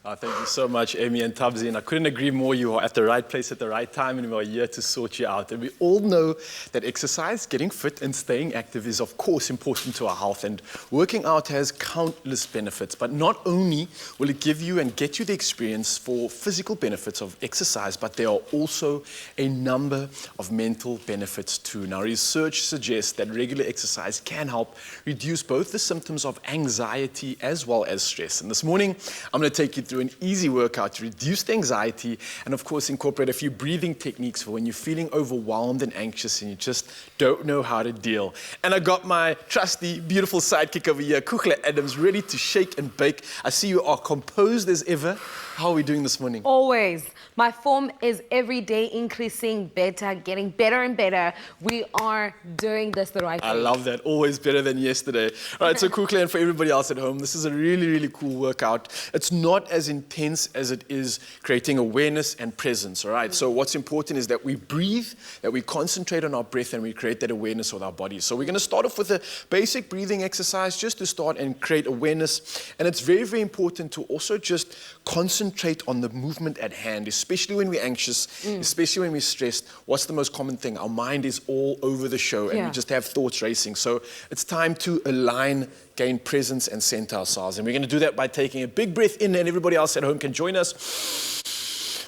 Thank you so much, Amy and Tabzi, and I couldn't agree more. You are at the right place at the right time, and we are here to sort you out. And we all know that exercise, getting fit and staying active is, of course, important to our health, and working out has countless benefits. But not only will it give you and get you the experience for physical benefits of exercise, but there are also a number of mental benefits too. Now, research suggests that regular exercise can help reduce both the symptoms of anxiety as well as stress. And this morning, I'm going to take you through an easy workout to reduce the anxiety and, of course, incorporate a few breathing techniques for when you're feeling overwhelmed and anxious and you just don't know how to deal. And I got my trusty, beautiful sidekick over here, Kugler Adams, ready to shake and bake. I see you are composed as ever. How are we doing this morning? Always. My form is every day increasing better, getting better and better. We are doing this the right way. I love that. Always better than yesterday. All right, so quickly, and for everybody else at home, this is a really, really cool workout. It's not as intense as it is creating awareness and presence, all right? So what's important is that we breathe, that we concentrate on our breath, and we create that awareness with our bodies. So we're going to start off with a basic breathing exercise just to start and create awareness. And it's very, very important to also just concentrate on the movement at hand, especially when we're anxious, especially when we're stressed. What's the most common thing? Our mind is all over the show and we just have thoughts racing. So it's time to align, gain presence and center ourselves. And we're going to do that by taking a big breath in, and everybody else at home can join us.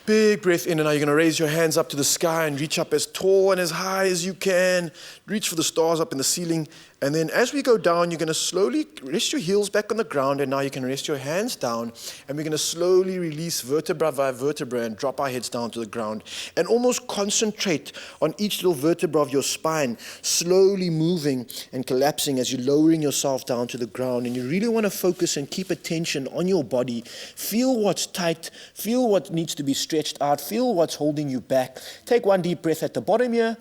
Big breath in, and now you're going to raise your hands up to the sky and reach up as tall and as high as you can. Reach for the stars up in the ceiling. And then as we go down, you're going to slowly rest your heels back on the ground, and now you can rest your hands down, and we're going to slowly release vertebra by vertebra and drop our heads down to the ground and almost concentrate on each little vertebra of your spine, slowly moving and collapsing as you're lowering yourself down to the ground. And you really want to focus and keep attention on your body. Feel what's tight, feel what needs to be stretched out, feel what's holding you back. Take one deep breath at the bottom here.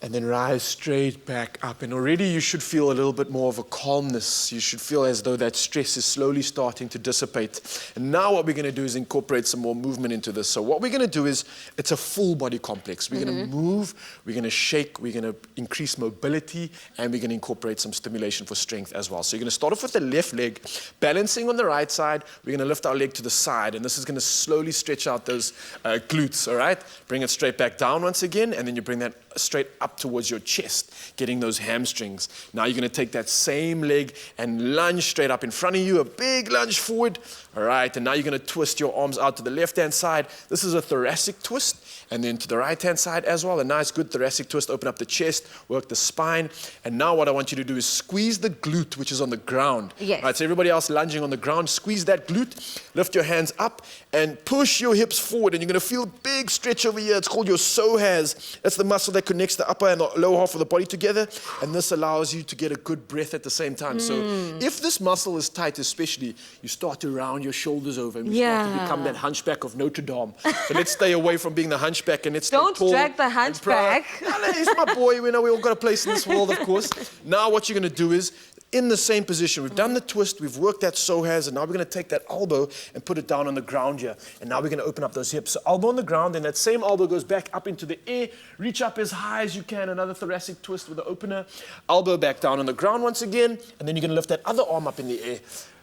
And then rise straight back up. And already you should feel a little bit more of a calmness. You should feel as though that stress is slowly starting to dissipate. And now what we're going to do is incorporate some more movement into this. So what we're going to do is, it's a full body complex. We're going to move, we're going to shake, we're going to increase mobility, and we're going to incorporate some stimulation for strength as well. So you're going to start off with the left leg, balancing on the right side. We're going to lift our leg to the side, and this is going to slowly stretch out those glutes, all right? Bring it straight back down once again, and then you bring that straight up towards your chest, getting those hamstrings. Now you're going to take that same leg and lunge straight up in front of you, a big lunge forward. All right, and now you're going to twist your arms out to the left-hand side. This is a thoracic twist, and then to the right-hand side as well. A nice, good thoracic twist. Open up the chest, work the spine. And now what I want you to do is squeeze the glute, which is on the ground. Yes. All right, so everybody else lunging on the ground, squeeze that glute, lift your hands up, and push your hips forward. And you're going to feel a big stretch over here. It's called your psoas. That's the muscle that connects the upper and the lower half of the body together. And this allows you to get a good breath at the same time. So if this muscle is tight, especially, you start to round your shoulders over, and you start to become that hunchback of Notre Dame. So let's stay away from being the hunchback, and let's stay Don't tall drag the and hunchback. proud. He's my boy. We know we all got a place in this world, of course. Now what you're going to do is, in the same position, we've done the twist, we've worked that psoas, and now we're going to take that elbow and put it down on the ground here. And now we're going to open up those hips. So elbow on the ground, and that same elbow goes back up into the air. Reach up as high as you can. Another thoracic twist with the opener. Elbow back down on the ground once again. And then you're going to lift that other arm up in the air.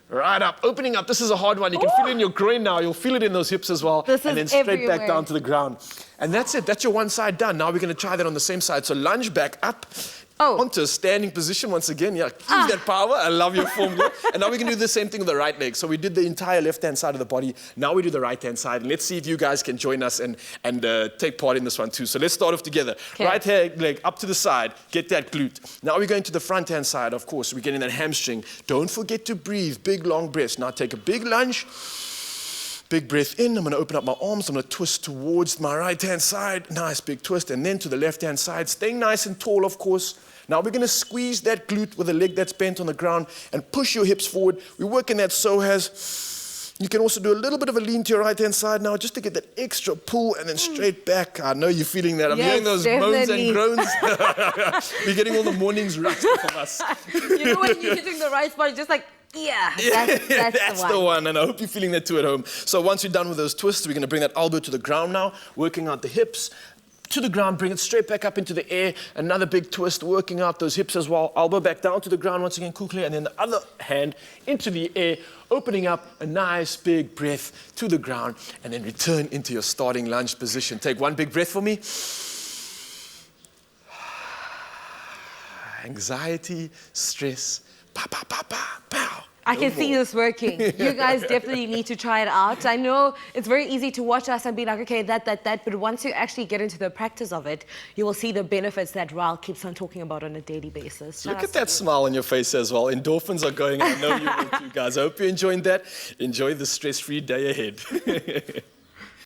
Right up, opening up. This is a hard one. You can feel it in your groin now. You'll feel it in those hips as well. And then straight back down to the ground. And that's it. That's your one side done. Now we're going to try that on the same side. So lunge back up. Onto a standing position once again. Yeah, use that power. I love your form here. And now we can do the same thing with the right leg. So we did the entire left-hand side of the body. Now we do the right-hand side. And let's see if you guys can join us and take part in this one too. So let's start off together. Right leg up to the side. Get that glute. Now we're going to the front-hand side, of course. We're getting that hamstring. Don't forget to breathe. Big, long breaths. Now take a big lunge. Big breath in. I'm going to open up my arms. I'm going to twist towards my right-hand side. Nice big twist. And then to the left-hand side. Staying nice and tall, of course. Now we're going to squeeze that glute with a leg that's bent on the ground and push your hips forward. We're working that psoas. You can also do a little bit of a lean to your right-hand side now just to get that extra pull, and then straight back. I know you're feeling that. I'm hearing those moans and groans. You're getting all the mornings right from us. You know when you're hitting the right spot, just like, that's the one. And I hope you're feeling that too at home. So once you're done with those twists, we're going to bring that elbow to the ground now, working out the hips. to the ground, bring it straight back up into the air. Another big twist, working out those hips as well. Elbow back down to the ground once again, cool, clear. And then the other hand into the air, opening up a nice big breath to the ground. And then return into your starting lunge position. Take one big breath for me. Anxiety, stress, pa, pa, pa, pa, pow. I can see this working. You guys definitely need to try it out. I know it's very easy to watch us and be like, okay, that, but once you actually get into the practice of it, you will see the benefits that Ryle keeps on talking about on a daily basis. Look at that smile on your face as well. Endorphins are going. I know you will too, guys. I hope you're enjoying that. Enjoy the stress-free day ahead.